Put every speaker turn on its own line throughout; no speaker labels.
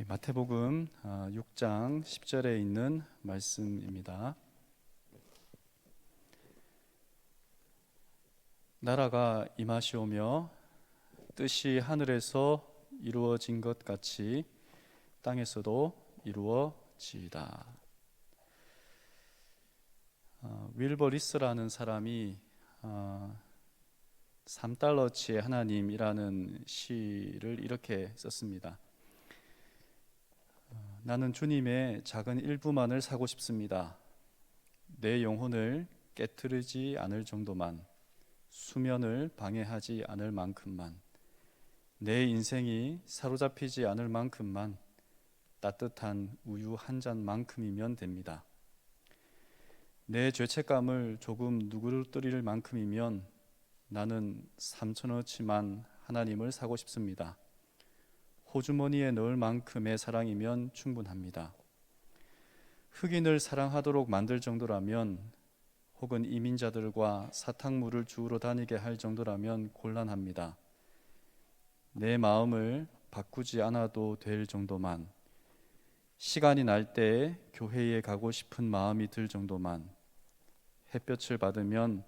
마태복음 6장 10절에 있는 말씀입니다. 나라가 임하시오며 뜻이 하늘에서 이루어진 것 같이 땅에서도 이루어지이다. 윌버 리스라는 사람이 3달러치의 하나님이라는 시를 이렇게 썼습니다. 나는 주님의 작은 일부만을 사고 싶습니다. 내 영혼을 깨트리지 않을 정도만, 수면을 방해하지 않을 만큼만, 내 인생이 사로잡히지 않을 만큼만, 따뜻한 우유 한 잔만큼이면 됩니다. 내 죄책감을 조금 누그러뜨릴 만큼이면 나는 3,000원어치만 하나님을 사고 싶습니다. 호주머니에 넣을 만큼의 사랑이면 충분합니다. 흑인을 사랑하도록 만들 정도라면, 혹은 이민자들과 사탕물을 주우러 다니게 할 정도라면 곤란합니다. 내 마음을 바꾸지 않아도 될 정도만, 시간이 날 때 교회에 가고 싶은 마음이 들 정도만, 햇볕을 받으면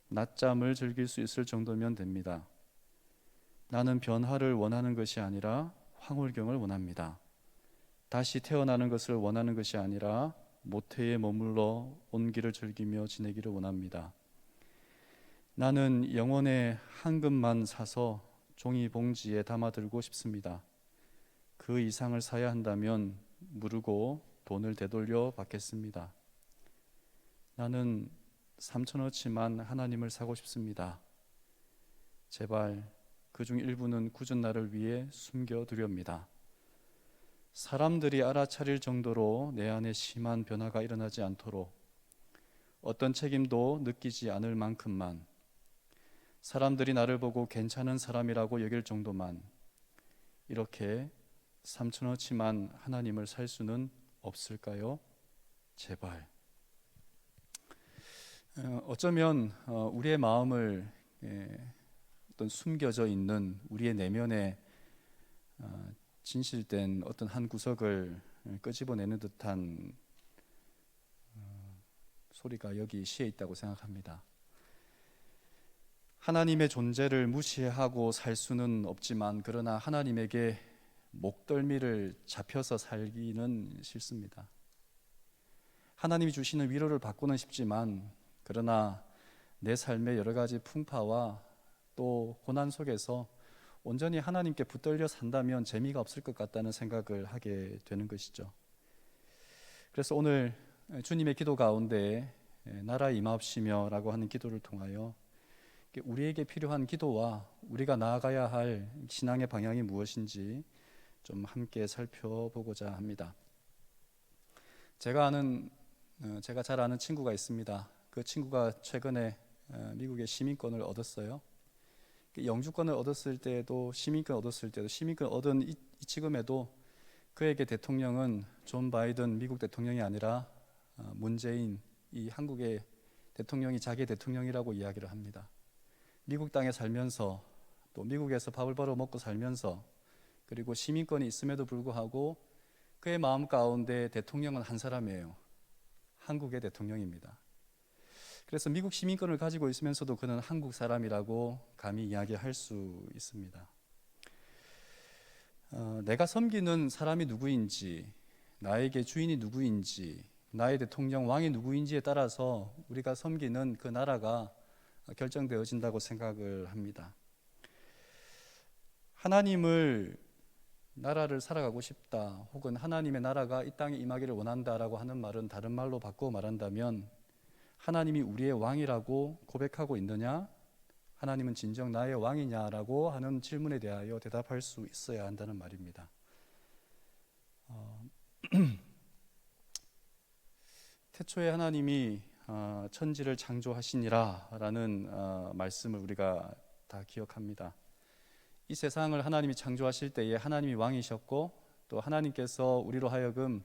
낮잠을 즐길 수 있을 정도면 됩니다. 나는 변화를 원하는 것이 아니라 황홀경을 원합니다. 다시 태어나는 것을 원하는 것이 아니라 모태에 머물러 온기를 즐기며 지내기를 원합니다. 나는 영혼의 한 금만 사서 종이 봉지에 담아들고 싶습니다. 그 이상을 사야 한다면 무르고 돈을 되돌려 받겠습니다. 나는 3,000원어치만 하나님을 사고 싶습니다. 제발 그중 일부는 굳은 날을 위해 숨겨두렵니다. 사람들이 알아차릴 정도로 내 안에 심한 변화가 일어나지 않도록, 어떤 책임도 느끼지 않을 만큼만, 사람들이 나를 보고 괜찮은 사람이라고 여길 정도만, 이렇게 3,000원어치만 하나님을 살 수는 없을까요? 제발. 어쩌면 우리의 마음을 어떤 숨겨져 있는 우리의 내면에 진실된 어떤 한 구석을 끄집어내는 듯한 소리가 여기 시에 있다고 생각합니다. 하나님의 존재를 무시하고 살 수는 없지만, 그러나 하나님에게 목덜미를 잡혀서 살기는 싫습니다. 하나님이 주시는 위로를 받고는 싶지만, 그러나 내 삶의 여러 가지 풍파와 또 고난 속에서 온전히 하나님께 붙들려 산다면 재미가 없을 것 같다는 생각을 하게 되는 것이죠. 그래서 오늘 주님의 기도 가운데 나라 임하옵시며 라고 하는 기도를 통하여 우리에게 필요한 기도와 우리가 나아가야 할 신앙의 방향이 무엇인지 좀 함께 살펴보고자 합니다. 제가 잘 아는 친구가 있습니다. 그 친구가 최근에 미국의 시민권을 얻었어요. 영주권을 얻었을 때도, 시민권 얻은 이 지금에도 그에게 대통령은 존 바이든 미국 대통령이 아니라 문재인, 이 한국의 대통령이 자기의 대통령이라고 이야기를 합니다. 미국 땅에 살면서, 또 미국에서 밥을 벌어 먹고 살면서, 그리고 시민권이 있음에도 불구하고 그의 마음 가운데 대통령은 한 사람이에요. 한국의 대통령입니다. 그래서 미국 시민권을 가지고 있으면서도 그는 한국 사람이라고 감히 이야기할 수 있습니다. 내가 섬기는 사람이 누구인지, 나에게 주인이 누구인지, 나의 대통령, 왕이 누구인지에 따라서 우리가 섬기는 그 나라가 결정되어진다고 생각을 합니다. 나라를 살아가고 싶다, 혹은 하나님의 나라가 이 땅에 임하기를 원한다라고 하는 말은 다른 말로 바꾸어 말한다면, 하나님이 우리의 왕이라고 고백하고 있느냐, 하나님은 진정 나의 왕이냐라고 하는 질문에 대하여 대답할 수 있어야 한다는 말입니다. 태초에 하나님이 천지를 창조하시니라 라는 말씀을 우리가 다 기억합니다. 이 세상을 하나님이 창조하실 때에 하나님이 왕이셨고, 또 하나님께서 우리로 하여금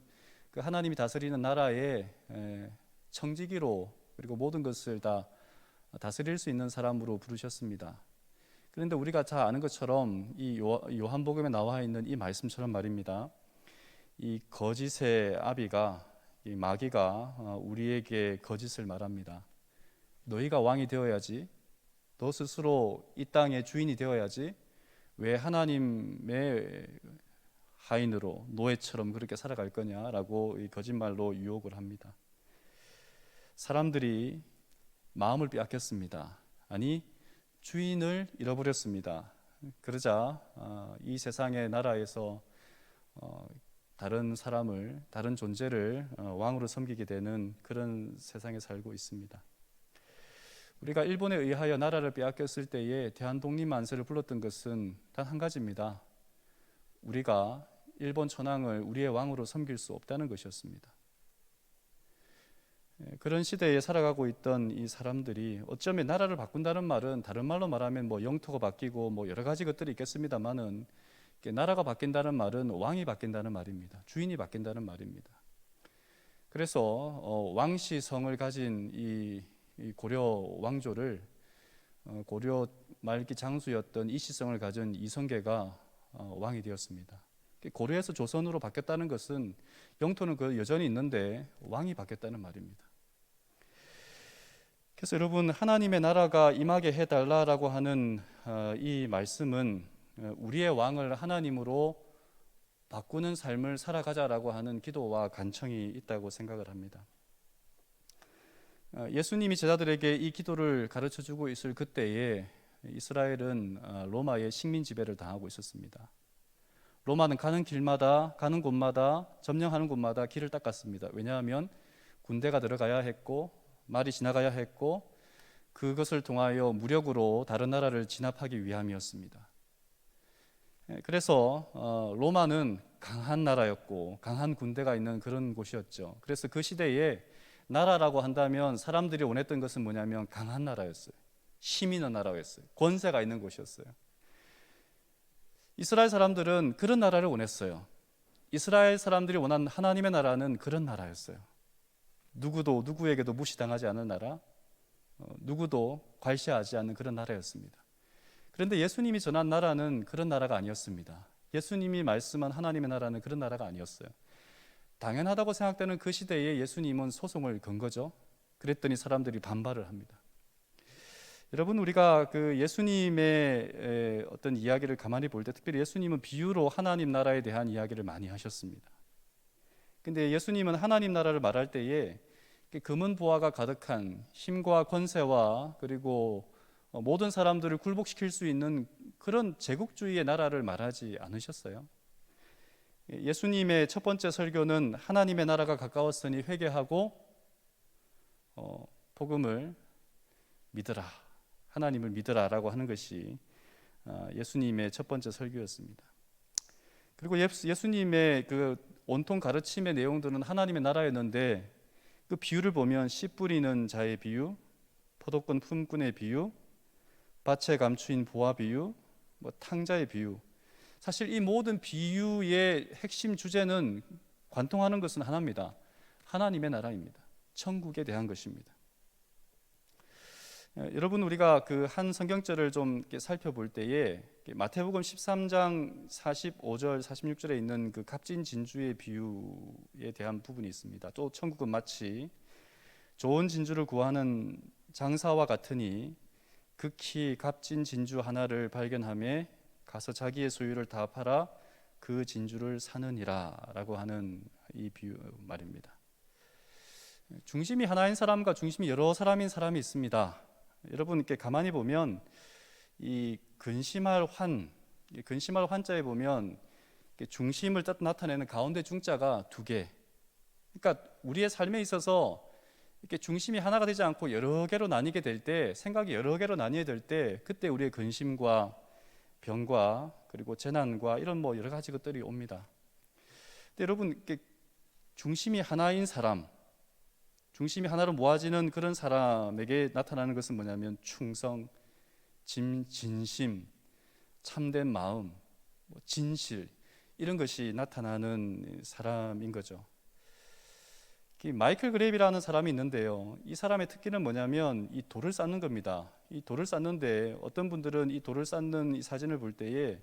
그 하나님이 다스리는 나라의 청지기로, 그리고 모든 것을 다 다스릴 수 있는 사람으로 부르셨습니다. 그런데 우리가 잘 아는 것처럼 이 요한복음에 나와 있는 이 말씀처럼 말입니다. 이 거짓의 아비가, 이 마귀가 우리에게 거짓을 말합니다. 너희가 왕이 되어야지, 너 스스로 이 땅의 주인이 되어야지, 왜 하나님의 하인으로 노예처럼 그렇게 살아갈 거냐라고 이 거짓말로 유혹을 합니다. 사람들이 마음을 빼앗겼습니다. 아니, 주인을 잃어버렸습니다. 그러자 이 세상의 나라에서 다른 사람을, 다른 존재를 왕으로 섬기게 되는 그런 세상에 살고 있습니다. 우리가 일본에 의하여 나라를 빼앗겼을 때에 대한독립 만세를 불렀던 것은 단 한 가지입니다. 우리가 일본 천황을 우리의 왕으로 섬길 수 없다는 것이었습니다. 그런 시대에 살아가고 있던 이 사람들이 어쩌면 나라를 바꾼다는 말은, 다른 말로 말하면 뭐 영토가 바뀌고 뭐 여러 가지 것들이 있겠습니다만은, 나라가 바뀐다는 말은 왕이 바뀐다는 말입니다. 주인이 바뀐다는 말입니다. 그래서 왕시성을 가진 이 고려 왕조를 고려 말기 장수였던 이시성을 가진 이성계가 왕이 되었습니다. 고려에서 조선으로 바뀌었다는 것은 영토는 여전히 있는데 왕이 바뀌었다는 말입니다. 그래서 여러분, 하나님의 나라가 임하게 해달라라고 하는 이 말씀은 우리의 왕을 하나님으로 바꾸는 삶을 살아가자라고 하는 기도와 간청이 있다고 생각을 합니다. 예수님이 제자들에게 이 기도를 가르쳐주고 있을 그때에 이스라엘은 로마의 식민 지배를 당하고 있었습니다. 로마는 가는 길마다, 가는 곳마다, 점령하는 곳마다 길을 닦았습니다. 왜냐하면 군대가 들어가야 했고 말이 지나가야 했고 그것을 통하여 무력으로 다른 나라를 진압하기 위함이었습니다. 그래서 로마는 강한 나라였고 강한 군대가 있는 그런 곳이었죠. 그래서 그 시대에 나라라고 한다면 사람들이 원했던 것은 뭐냐면 강한 나라였어요. 힘 있는 나라였어요. 권세가 있는 곳이었어요. 이스라엘 사람들은 그런 나라를 원했어요. 이스라엘 사람들이 원한 하나님의 나라는 그런 나라였어요. 누구도 누구에게도 무시당하지 않는 나라, 누구도 괄시하지 않는 그런 나라였습니다. 그런데 예수님이 전한 나라는 그런 나라가 아니었습니다. 예수님이 말씀한 하나님의 나라는 그런 나라가 아니었어요. 당연하다고 생각되는 그 시대에 예수님은 소송을 건 거죠. 그랬더니 사람들이 반발을 합니다. 여러분, 우리가 그 예수님의 어떤 이야기를 가만히 볼 때, 특별히 예수님은 비유로 하나님 나라에 대한 이야기를 많이 하셨습니다. 근데 예수님은 하나님 나라를 말할 때에 금은 보화가 가득한 힘과 권세와 그리고 모든 사람들을 굴복시킬 수 있는 그런 제국주의의 나라를 말하지 않으셨어요. 예수님의 첫 번째 설교는 하나님의 나라가 가까웠으니 회개하고 복음을 믿으라, 하나님을 믿으라라고 하는 것이 예수님의 첫 번째 설교였습니다. 그리고 예수님의 그 온통 가르침의 내용들은 하나님의 나라였는데, 그 비유를 보면 씨 뿌리는 자의 비유, 포도권 품꾼의 비유, 밭에 감추인 보화 비유, 탕자의 비유, 사실 이 모든 비유의 핵심 주제는 관통하는 것은 하나입니다. 하나님의 나라입니다. 천국에 대한 것입니다. 여러분, 우리가 그 한 성경절을 좀 살펴볼 때에 마태복음 13장 45절 46절에 있는 그 값진 진주의 비유에 대한 부분이 있습니다. 또 천국은 마치 좋은 진주를 구하는 장사와 같으니 극히 값진 진주 하나를 발견하며 가서 자기의 소유를 다 팔아 그 진주를 사느니라 라고 하는 이 비유 말입니다. 중심이 하나인 사람과 중심이 여러 사람인 사람이 있습니다. 여러분, 이렇게 가만히 보면 이 근심할 환자에 보면 중심을 나타내는 가운데 중자가 두 개. 그러니까 우리의 삶에 있어서 이렇게 중심이 하나가 되지 않고 여러 개로 나뉘게 될 때, 생각이 여러 개로 나뉘게 될 때, 그때 우리의 근심과 병과 그리고 재난과 이런 여러 가지 것들이 옵니다. 근데 여러분, 이렇게 중심이 하나인 사람, 중심이 하나로 모아지는 그런 사람에게 나타나는 것은 뭐냐면 충성, 진심, 참된 마음, 진실, 이런 것이 나타나는 사람인 거죠. 마이클 그레이비라는 사람이 있는데요, 이 사람의 특기는 뭐냐면 이 돌을 쌓는 겁니다. 이 돌을 쌓는데 어떤 분들은 이 돌을 쌓는 이 사진을 볼 때에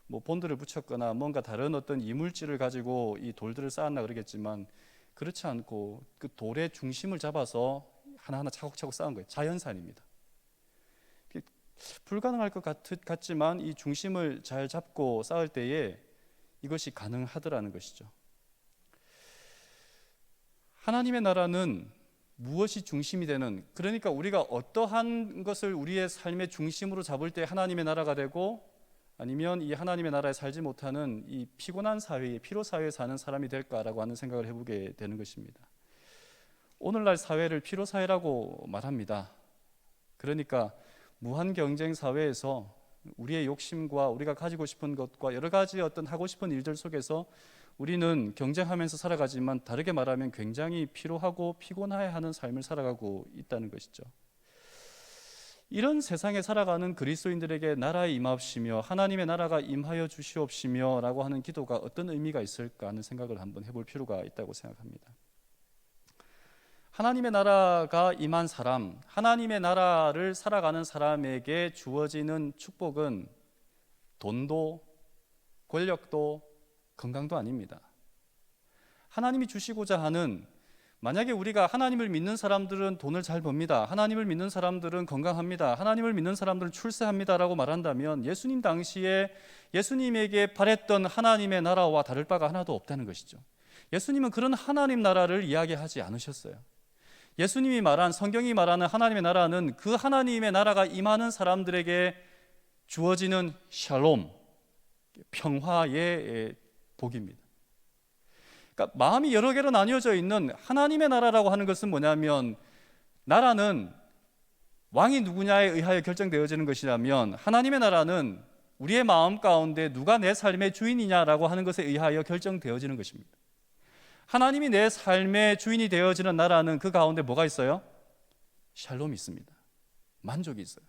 뭐 본드를 붙였거나 뭔가 다른 어떤 이물질을 가지고 이 돌들을 쌓았나 그러겠지만 그렇지 않고 그 돌의 중심을 잡아서 하나하나 차곡차곡 쌓은 거예요. 자연산입니다. 불가능할 것 같지만 이 중심을 잘 잡고 쌓을 때에 이것이 가능하더라는 것이죠. 하나님의 나라는 무엇이 중심이 되는, 그러니까 우리가 어떠한 것을 우리의 삶의 중심으로 잡을 때 하나님의 나라가 되고, 아니면 이 하나님의 나라에 살지 못하는 이 피곤한 사회에, 피로 사회에 사는 사람이 될까라고 하는 생각을 해보게 되는 것입니다. 오늘날 사회를 피로 사회라고 말합니다. 그러니까 무한 경쟁 사회에서 우리의 욕심과 우리가 가지고 싶은 것과 여러 가지 어떤 하고 싶은 일들 속에서 우리는 경쟁하면서 살아가지만, 다르게 말하면 굉장히 피로하고 피곤해하는 삶을 살아가고 있다는 것이죠. 이런 세상에 살아가는 그리스도인들에게 나라에 임하옵시며 하나님의 나라가 임하여 주시옵시며 라고 하는 기도가 어떤 의미가 있을까 하는 생각을 한번 해볼 필요가 있다고 생각합니다. 하나님의 나라가 임한 사람, 하나님의 나라를 살아가는 사람에게 주어지는 축복은 돈도 권력도 건강도 아닙니다. 하나님이 주시고자 하는, 만약에 우리가 하나님을 믿는 사람들은 돈을 잘 법니다, 하나님을 믿는 사람들은 건강합니다, 하나님을 믿는 사람들은 출세합니다 라고 말한다면 예수님 당시에 예수님에게 바랬던 하나님의 나라와 다를 바가 하나도 없다는 것이죠. 예수님은 그런 하나님 나라를 이야기하지 않으셨어요. 예수님이 말한, 성경이 말하는 하나님의 나라는 그 하나님의 나라가 임하는 사람들에게 주어지는 샬롬, 평화의 복입니다. 그러니까 마음이 여러 개로 나뉘어져 있는 하나님의 나라라고 하는 것은 뭐냐면, 나라는 왕이 누구냐에 의하여 결정되어지는 것이라면, 하나님의 나라는 우리의 마음 가운데 누가 내 삶의 주인이냐라고 하는 것에 의하여 결정되어지는 것입니다. 하나님이 내 삶의 주인이 되어지는 나라는 그 가운데 뭐가 있어요? 샬롬이 있습니다. 만족이 있어요.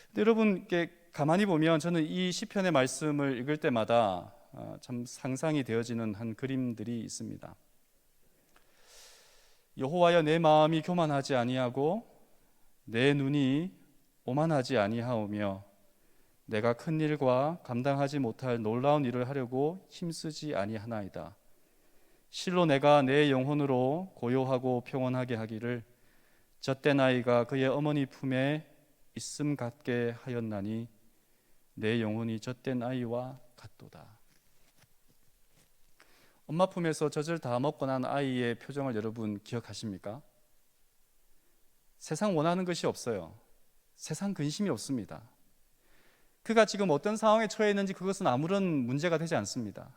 근데 여러분, 가만히 보면 저는 이 시편의 말씀을 읽을 때마다 참 상상이 되어지는 한 그림들이 있습니다. 여호와여, 내 마음이 교만하지 아니하고 내 눈이 오만하지 아니하오며 내가 큰 일과 감당하지 못할 놀라운 일을 하려고 힘쓰지 아니하나이다. 실로 내가 내 영혼으로 고요하고 평온하게 하기를 젖된 아이가 그의 어머니 품에 있음 같게 하였나니 내 영혼이 젖된 아이와 같도다. 엄마 품에서 젖을 다 먹고 난 아이의 표정을 여러분 기억하십니까? 세상 원하는 것이 없어요. 세상 근심이 없습니다. 그가 지금 어떤 상황에 처해 있는지 그것은 아무런 문제가 되지 않습니다.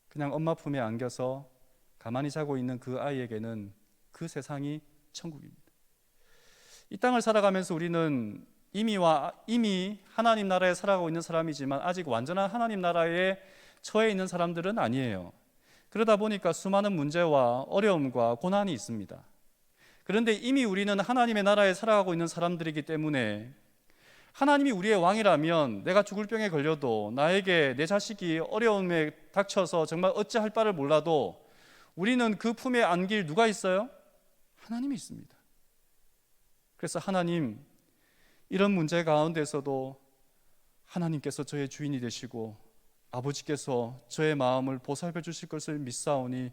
그냥 엄마 품에 안겨서 가만히 자고 있는 그 아이에게는 그 세상이 천국입니다. 이 땅을 살아가면서 우리는 이미 하나님 나라에 살아가고 있는 사람이지만 아직 완전한 하나님 나라에 처해 있는 사람들은 아니에요. 그러다 보니까 수많은 문제와 어려움과 고난이 있습니다. 그런데 이미 우리는 하나님의 나라에 살아가고 있는 사람들이기 때문에, 하나님이 우리의 왕이라면 내가 죽을 병에 걸려도, 나에게 내 자식이 어려움에 닥쳐서 정말 어찌할 바를 몰라도 우리는 그 품에 안길 누가 있어요? 하나님이 있습니다. 그래서 하나님, 이런 문제 가운데서도 하나님께서 저의 주인이 되시고 아버지께서 저의 마음을 보살펴 주실 것을 믿사오니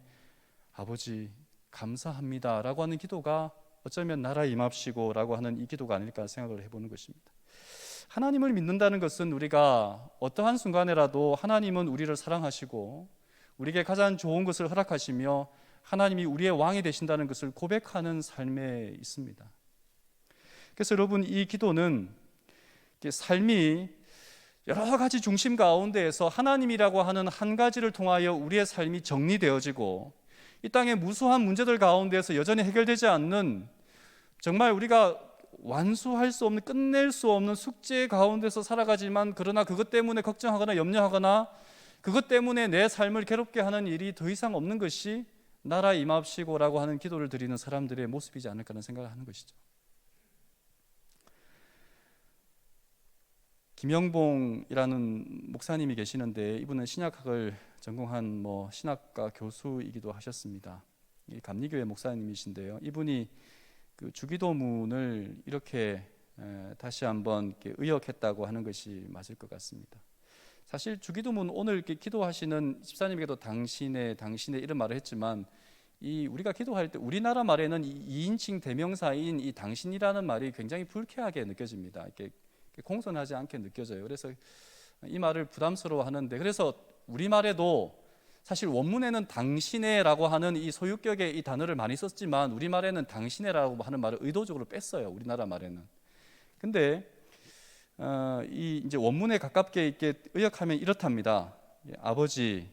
아버지 감사합니다 라고 하는 기도가 어쩌면 나라에 임합시고 라고 하는 이 기도가 아닐까 생각을 해보는 것입니다. 하나님을 믿는다는 것은 우리가 어떠한 순간에라도 하나님은 우리를 사랑하시고 우리에게 가장 좋은 것을 허락하시며 하나님이 우리의 왕이 되신다는 것을 고백하는 삶에 있습니다. 그래서 여러분, 이 기도는 삶이 여러 가지 중심 가운데에서 하나님이라고 하는 한 가지를 통하여 우리의 삶이 정리되어지고, 이 땅의 무수한 문제들 가운데에서 여전히 해결되지 않는, 정말 우리가 완수할 수 없는, 끝낼 수 없는 숙제 가운데서 살아가지만, 그러나 그것 때문에 걱정하거나 염려하거나 그것 때문에 내 삶을 괴롭게 하는 일이 더 이상 없는 것이 나라에 임합시고라고 하는 기도를 드리는 사람들의 모습이지 않을까 하는 생각을 하는 것이죠. 김영봉이라는 목사님이 계시는데, 이분은 신약학을 전공한 신학과 교수이기도 하셨습니다. 감리교회 목사님이신데요, 이분이 그 주기도문을 이렇게 다시 한번 이렇게 의역했다고 하는 것이 맞을 것 같습니다. 사실 주기도문 오늘 이렇게 기도하시는 집사님에게도 당신의 이런 말을 했지만, 이 우리가 기도할 때 우리나라 말에는 이 2인칭 대명사인 이 당신이라는 말이 굉장히 불쾌하게 느껴집니다. 이렇게 공손하지 않게 느껴져요. 그래서 이 말을 부담스러워 하는데, 그래서 우리말에도 사실 원문에는 당신의라고 하는 이 소유격의 이 단어를 많이 썼지만 우리말에는 당신의라고 하는 말을 의도적으로 뺐어요. 우리나라 말에는. 근데 이 이제 원문에 가깝게 이렇게 의역하면 이렇답니다. 아버지,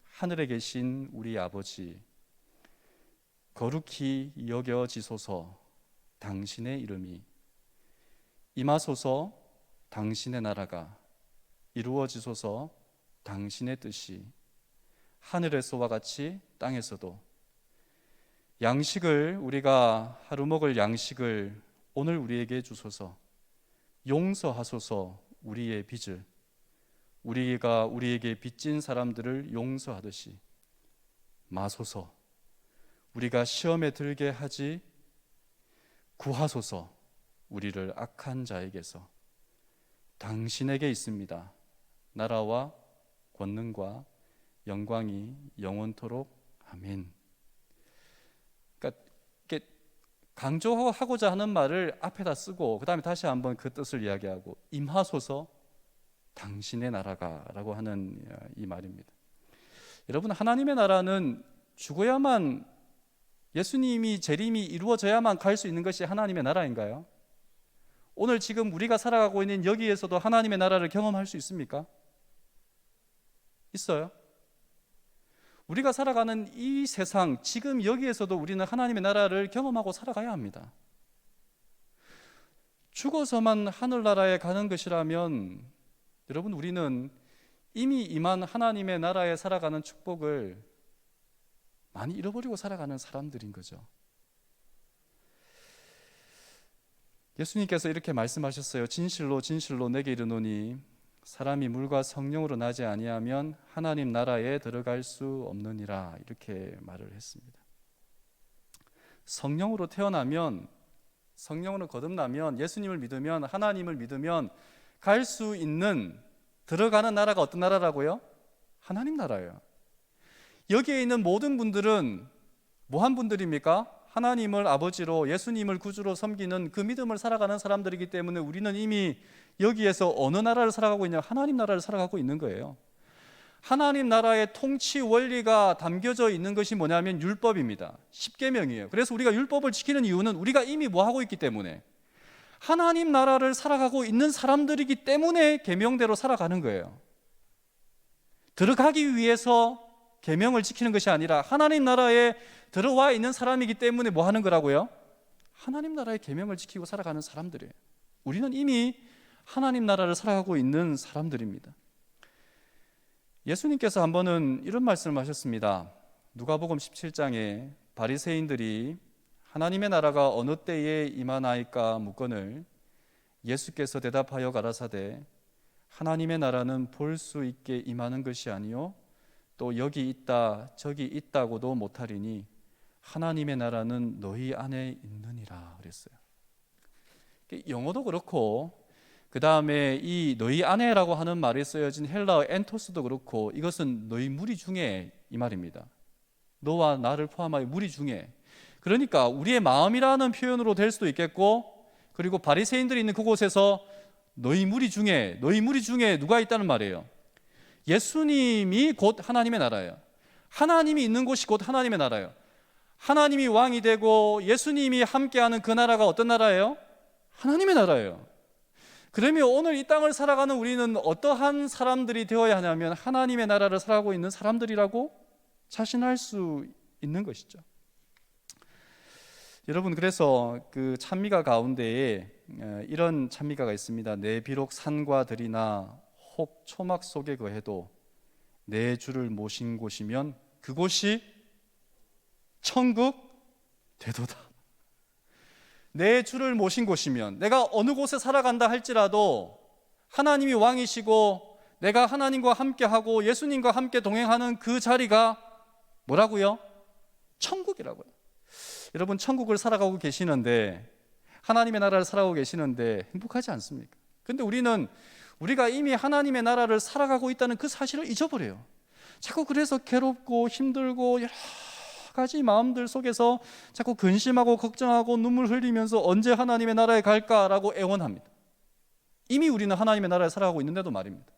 하늘에 계신 우리 아버지, 거룩히 여겨지소서. 당신의 이름이 임하소서. 당신의 나라가 이루어지소서. 당신의 뜻이 하늘에서와 같이 땅에서도. 양식을, 우리가 하루 먹을 양식을 오늘 우리에게 주소서. 용서하소서. 우리의 빚을, 우리가 우리에게 빚진 사람들을 용서하듯이. 마소서. 우리가 시험에 들게 하지 구하소서. 우리를 악한 자에게서. 당신에게 있습니다. 나라와 권능과 영광이 영원토록. 아멘. 그러니까 이렇게 강조하고자 하는 말을 앞에다 쓰고 그 다음에 다시 한번 그 뜻을 이야기하고, 임하소서. 당신의 나라가 라고 하는 이 말입니다. 여러분, 하나님의 나라는 죽어야만, 예수님이 재림이 이루어져야만 갈 수 있는 것이 하나님의 나라인가요? 오늘 지금 우리가 살아가고 있는 여기에서도 하나님의 나라를 경험할 수 있습니까? 있어요? 우리가 살아가는 이 세상, 지금 여기에서도 우리는 하나님의 나라를 경험하고 살아가야 합니다. 죽어서만 하늘나라에 가는 것이라면 여러분, 우리는 이미 임한 하나님의 나라에 살아가는 축복을 많이 잃어버리고 살아가는 사람들인 거죠. 예수님께서 이렇게 말씀하셨어요. 진실로 진실로 내게 이르노니 사람이 물과 성령으로 나지 아니하면 하나님 나라에 들어갈 수 없느니라. 이렇게 말을 했습니다. 성령으로 태어나면, 성령으로 거듭나면, 예수님을 믿으면, 하나님을 믿으면 갈 수 있는, 들어가는 나라가 어떤 나라라고요? 하나님 나라예요. 여기에 있는 모든 분들은 뭐한 분들입니까? 하나님을 아버지로, 예수님을 구주로 섬기는 그 믿음을 살아가는 사람들이기 때문에 우리는 이미 여기에서 어느 나라를 살아가고 있냐? 하나님 나라를 살아가고 있는 거예요. 하나님 나라의 통치 원리가 담겨져 있는 것이 뭐냐면 율법입니다. 십계명이에요. 그래서 우리가 율법을 지키는 이유는 우리가 이미 뭐 하고 있기 때문에, 하나님 나라를 살아가고 있는 사람들이기 때문에 계명대로 살아가는 거예요. 들어가기 위해서 계명을 지키는 것이 아니라 하나님 나라에 들어와 있는 사람이기 때문에 뭐 하는 거라고요? 하나님 나라의 계명을 지키고 살아가는 사람들이에요. 우리는 이미 하나님 나라를 살아가고 있는 사람들입니다. 예수님께서 한 번은 이런 말씀을 하셨습니다. 누가복음 17장에 바리새인들이 하나님의 나라가 어느 때에 임하나이까 묻거늘 예수께서 대답하여 가라사대 하나님의 나라는 볼 수 있게 임하는 것이 아니요 또 여기 있다 저기 있다고도 못하리니 하나님의 나라는 너희 안에 있느니라 그랬어요. 영어도 그렇고 그 다음에 이 너희 안에라고 하는 말이 쓰여진 헬라어 엔토스도 그렇고 이것은 너희 무리 중에 이 말입니다. 너와 나를 포함하여 무리 중에. 그러니까 우리의 마음이라는 표현으로 될 수도 있겠고, 그리고 바리새인들이 있는 그곳에서 너희 무리 중에 누가 있다는 말이에요? 예수님이 곧 하나님의 나라예요. 하나님이 있는 곳이 곧 하나님의 나라예요. 하나님이 왕이 되고 예수님이 함께하는 그 나라가 어떤 나라예요? 하나님의 나라예요. 그러면 오늘 이 땅을 살아가는 우리는 어떠한 사람들이 되어야 하냐면 하나님의 나라를 살아가고 있는 사람들이라고 자신할 수 있는 것이죠. 여러분, 그래서 그 찬미가 가운데에 이런 찬미가가 있습니다. 내 비록 산과 들이나 혹 초막 속에 거해도 내 주를 모신 곳이면 그곳이 천국 되도다. 내 주를 모신 곳이면, 내가 어느 곳에 살아간다 할지라도 하나님이 왕이시고 내가 하나님과 함께하고 예수님과 함께 동행하는 그 자리가 뭐라고요? 천국이라고요. 여러분, 천국을 살아가고 계시는데, 하나님의 나라를 살아가고 계시는데 행복하지 않습니까? 근데 우리는 우리가 이미 하나님의 나라를 살아가고 있다는 그 사실을 잊어버려요. 자꾸 그래서 괴롭고 힘들고 여러 가지 마음들 속에서 자꾸 근심하고 걱정하고 눈물 흘리면서 언제 하나님의 나라에 갈까라고 애원합니다. 이미 우리는 하나님의 나라에 살아가고 있는데도 말입니다.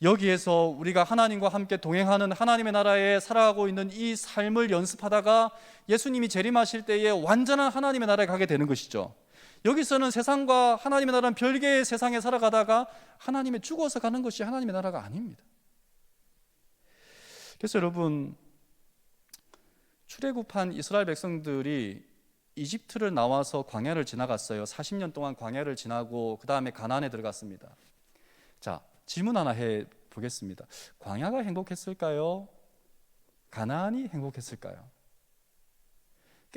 여기에서 우리가 하나님과 함께 동행하는 하나님의 나라에 살아가고 있는 이 삶을 연습하다가 예수님이 재림하실 때에 완전한 하나님의 나라에 가게 되는 것이죠. 여기서는 세상과 하나님의 나라는 별개의 세상에 살아가다가 하나님의 죽어서 가는 것이 하나님의 나라가 아닙니다. 그래서 여러분, 출애굽한 이스라엘 백성들이 이집트를 나와서 광야를 지나갔어요. 40년 동안 광야를 지나고 그 다음에 가나안에 들어갔습니다. 자, 질문 하나 해보겠습니다. 광야가 행복했을까요? 가나안이 행복했을까요?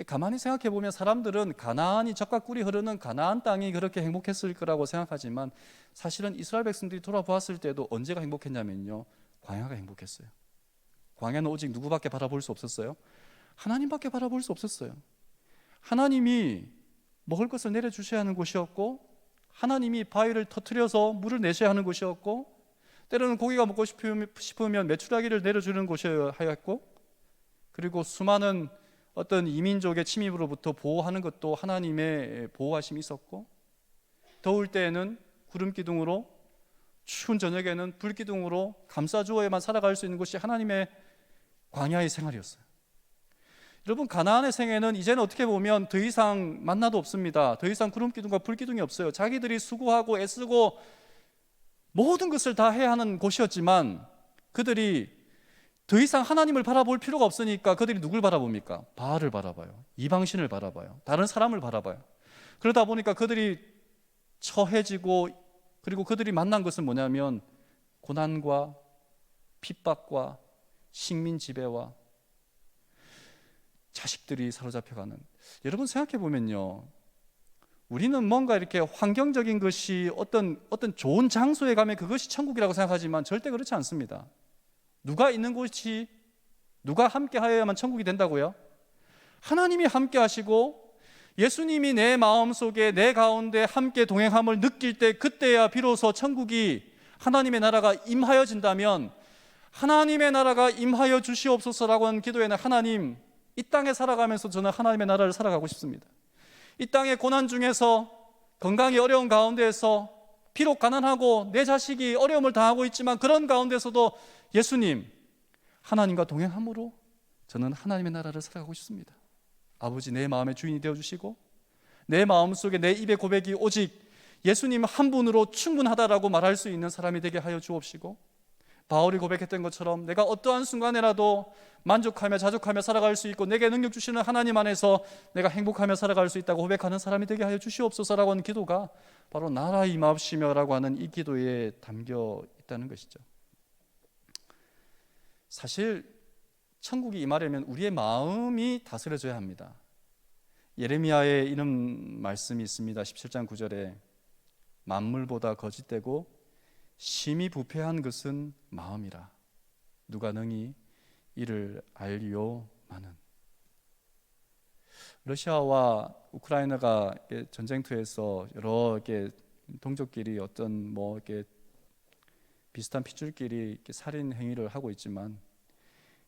가만히 생각해보면 사람들은 가나안이 젖과 꿀이 흐르는 가나안 땅이 그렇게 행복했을 거라고 생각하지만 사실은 이스라엘 백성들이 돌아보았을 때도 언제가 행복했냐면요, 광야가 행복했어요. 광야는 오직 누구밖에 바라볼 수 없었어요? 하나님밖에 바라볼 수 없었어요. 하나님이 먹을 것을 내려주셔야 하는 곳이었고, 하나님이 바위를 터뜨려서 물을 내셔야 하는 곳이었고, 때로는 고기가 먹고 싶으면 메추라기를 내려주는 곳이어야 했고, 그리고 수많은 어떤 이민족의 침입으로부터 보호하는 것도 하나님의 보호하심이 있었고, 더울 때에는 구름 기둥으로, 추운 저녁에는 불 기둥으로 감싸주어야만 살아갈 수 있는 것이 하나님의 광야의 생활이었어요. 여러분, 가나안의 생애는 이제는 어떻게 보면 더 이상 만나도 없습니다. 더 이상 구름 기둥과 불 기둥이 없어요. 자기들이 수고하고 애쓰고 모든 것을 다 해야 하는 곳이었지만 그들이 더 이상 하나님을 바라볼 필요가 없으니까 그들이 누굴 바라봅니까? 바알을 바라봐요. 이방신을 바라봐요. 다른 사람을 바라봐요. 그러다 보니까 그들이 처해지고, 그리고 그들이 만난 것은 뭐냐면 고난과 핍박과 식민 지배와 자식들이 사로잡혀가는. 여러분 생각해 보면요, 우리는 뭔가 이렇게 환경적인 것이 어떤 좋은 장소에 가면 그것이 천국이라고 생각하지만 절대 그렇지 않습니다. 누가 있는 곳이, 누가 함께 하여야만 천국이 된다고요? 하나님이 함께 하시고 예수님이 내 마음속에, 내 가운데 함께 동행함을 느낄 때, 그때야 비로소 천국이, 하나님의 나라가 임하여진다면, 하나님의 나라가 임하여 주시옵소서라고 하는 기도에는 하나님, 이 땅에 살아가면서 저는 하나님의 나라를 살아가고 싶습니다. 이 땅의 고난 중에서, 건강이 어려운 가운데에서, 비록 가난하고 내 자식이 어려움을 당하고 있지만 그런 가운데서도 예수님, 하나님과 동행함으로 저는 하나님의 나라를 살아가고 싶습니다. 아버지, 내 마음의 주인이 되어주시고 내 마음속에 내 입의 고백이 오직 예수님 한 분으로 충분하다라고 말할 수 있는 사람이 되게 하여 주옵시고, 바울이 고백했던 것처럼 내가 어떠한 순간에라도 만족하며 자족하며 살아갈 수 있고 내게 능력 주시는 하나님 안에서 내가 행복하며 살아갈 수 있다고 고백하는 사람이 되게 하여 주시옵소서라고 하는 기도가 바로 나라 임하옵시며라고 하는 이 기도에 담겨 있다는 것이죠. 사실 천국이 임하려면 우리의 마음이 다스려져야 합니다. 예레미야에 이런 말씀이 있습니다. 17장 9절에 만물보다 거짓되고 심히 부패한 것은 마음이라. 누가 능히 이를 알리오마는. 러시아와 우크라이나가 전쟁터에서 여러 동족끼리 어떤 이렇게 비슷한 핏줄끼리 이렇게 살인 행위를 하고 있지만,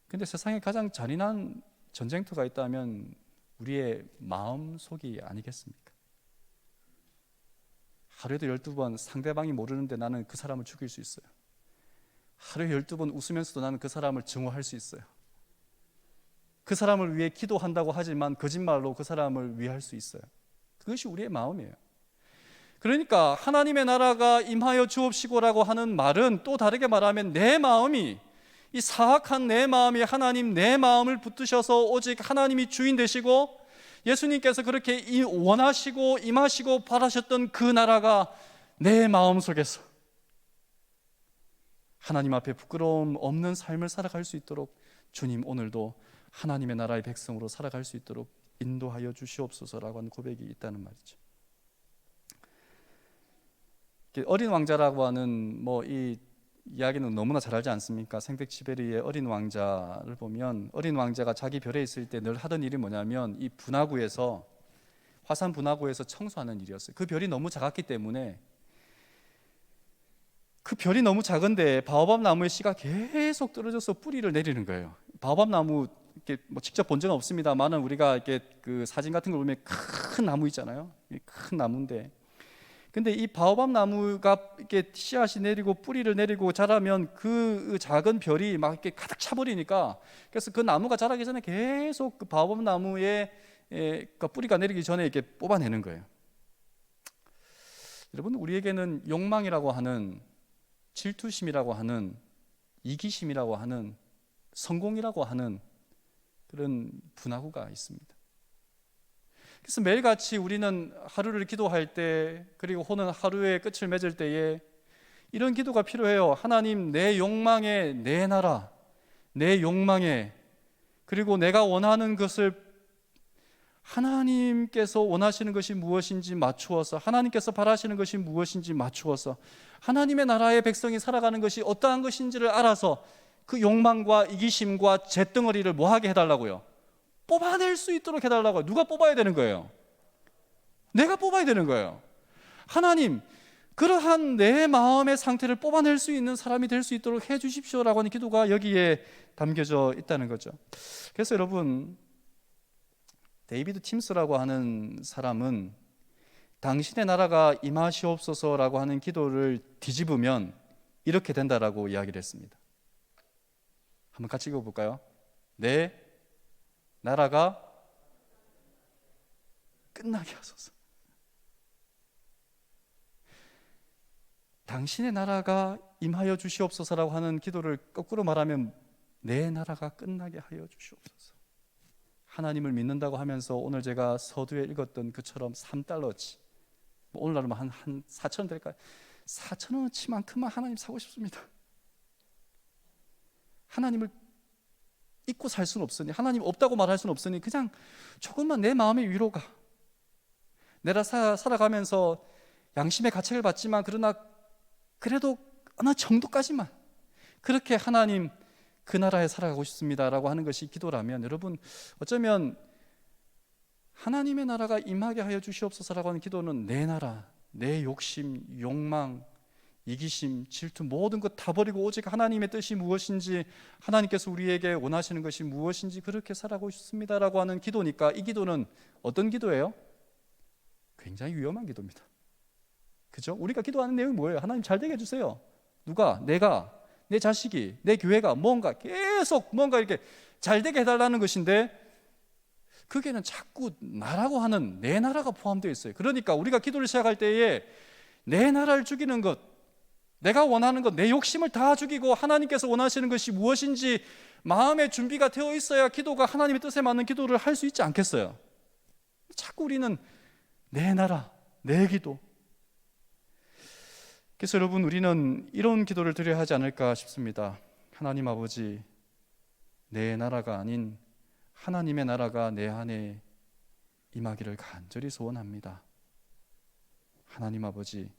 근데 세상에 가장 잔인한 전쟁터가 있다면 우리의 마음 속이 아니겠습니까? 하루에도 12번 상대방이 모르는데 나는 그 사람을 죽일 수 있어요. 하루에 12번 웃으면서도 나는 그 사람을 증오할 수 있어요. 그 사람을 위해 기도한다고 하지만 거짓말로 그 사람을 위할 수 있어요. 그것이 우리의 마음이에요. 그러니까 하나님의 나라가 임하여 주옵시고라고 하는 말은 또 다르게 말하면 내 마음이, 이 사악한 내 마음이 하나님 내 마음을 붙드셔서 오직 하나님이 주인 되시고 예수님께서 그렇게 원하시고 임하시고 바라셨던 그 나라가 내 마음 속에서 하나님 앞에 부끄러움 없는 삶을 살아갈 수 있도록 주님 오늘도 하나님의 나라의 백성으로 살아갈 수 있도록 인도하여 주시옵소서라고 하는 고백이 있다는 말이죠. 어린 왕자라고 하는 이 이야기는 너무나 잘 알지 않습니까? 생텍쥐페리의 어린 왕자를 보면 어린 왕자가 자기 별에 있을 때 늘 하던 일이 뭐냐면 이 화산 분화구에서 청소하는 일이었어요. 그 별이 너무 작았기 때문에 그 별이 너무 작은데 바오밥 나무의 씨가 계속 떨어져서 뿌리를 내리는 거예요. 바오밥 나무 이렇게 뭐 직접 본 적은 없습니다만은 우리가 이렇게 그 사진 같은 걸 보면 큰 나무 있잖아요. 큰 나무인데, 근데 이 바오밥 나무가 이렇게 씨앗이 내리고 뿌리를 내리고 자라면 그 작은 별이 막 이렇게 가득 차버리니까, 그래서 그 나무가 자라기 전에 계속 그 바오밥 나무의 그 뿌리가 내리기 전에 이렇게 뽑아내는 거예요. 여러분, 우리에게는 욕망이라고 하는, 질투심이라고 하는, 이기심이라고 하는, 성공이라고 하는 그런 분화구가 있습니다. 그래서 매일같이 우리는 하루를 기도할 때, 그리고 혹은 하루의 끝을 맺을 때에 이런 기도가 필요해요. 하나님, 내 욕망에, 내 나라, 내 욕망에, 그리고 내가 원하는 것을 하나님께서 원하시는 것이 무엇인지 맞추어서, 하나님께서 바라시는 것이 무엇인지 맞추어서, 하나님의 나라의 백성이 살아가는 것이 어떠한 것인지를 알아서 그 욕망과 이기심과 잿덩어리를 뭐하게 해달라고요? 뽑아낼 수 있도록 해달라고요. 누가 뽑아야 되는 거예요? 내가 뽑아야 되는 거예요. 하나님, 그러한 내 마음의 상태를 뽑아낼 수 있는 사람이 될 수 있도록 해 주십시오라고 하는 기도가 여기에 담겨져 있다는 거죠. 그래서 여러분, 데이비드 팀스라고 하는 사람은 당신의 나라가 임하시옵소서라고 하는 기도를 뒤집으면 이렇게 된다라고 이야기를 했습니다. 한번 같이 읽어볼까요? 내 나라가 끝나게 하소서. 당신의 나라가 임하여 주시옵소서라고 하는 기도를 거꾸로 말하면 내 나라가 끝나게 하여 주시옵소서. 하나님을 믿는다고 하면서 오늘 제가 서두에 읽었던 그처럼 3달러치, 오늘날로 한 4,000원 될까요? 4,000원어치만큼만 하나님 사고 싶습니다. 하나님을 잊고 살 수는 없으니, 하나님 없다고 말할 수는 없으니 그냥 조금만 내 마음의 위로가, 내가 살아가면서 양심의 가책을 받지만 그러나 그래도 어느 정도까지만 그렇게 하나님 그 나라에 살아가고 싶습니다라고 하는 것이 기도라면, 여러분, 어쩌면 하나님의 나라가 임하게 하여 주시옵소서라고 하는 기도는 내 나라, 내 욕심, 욕망, 이기심, 질투 모든 것 다 버리고 오직 하나님의 뜻이 무엇인지, 하나님께서 우리에게 원하시는 것이 무엇인지 그렇게 살아가고 싶습니다라고 하는 기도니까, 이 기도는 어떤 기도예요? 굉장히 위험한 기도입니다. 그죠? 우리가 기도하는 내용이 뭐예요? 하나님 잘 되게 해주세요. 누가? 내가, 내 자식이, 내 교회가 뭔가 계속 뭔가 이렇게 잘 되게 해달라는 것인데, 그게는 자꾸 나라고 하는 내 나라가 포함되어 있어요. 그러니까 우리가 기도를 시작할 때에 내 나라를 죽이는 것, 내가 원하는 것, 내 욕심을 다 죽이고 하나님께서 원하시는 것이 무엇인지 마음의 준비가 되어 있어야 기도가 하나님의 뜻에 맞는 기도를 할 수 있지 않겠어요? 자꾸 우리는 내 나라, 내 기도. 그래서 여러분, 우리는 이런 기도를 드려야 하지 않을까 싶습니다. 하나님 아버지, 내 나라가 아닌 하나님의 나라가 내 안에 임하기를 간절히 소원합니다. 하나님 아버지,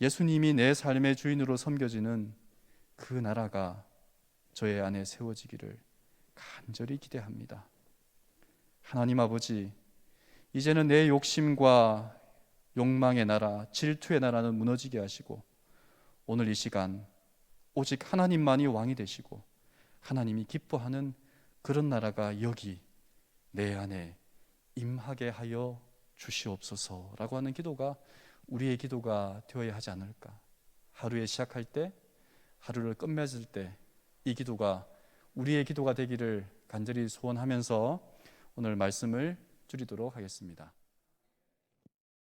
예수님이 내 삶의 주인으로 섬겨지는 그 나라가 저의 안에 세워지기를 간절히 기대합니다. 하나님 아버지, 이제는 내 욕심과 욕망의 나라, 질투의 나라는 무너지게 하시고, 오늘 이 시간 오직 하나님만이 왕이 되시고 하나님이 기뻐하는 그런 나라가 여기 내 안에 임하게 하여 주시옵소서라고 하는 기도가 우리의 기도가 되어야 하지 않을까. 하루에 시작할 때, 하루를 끝맺을 때 이 기도가 우리의 기도가 되기를 간절히 소원하면서 오늘 말씀을 줄이도록 하겠습니다.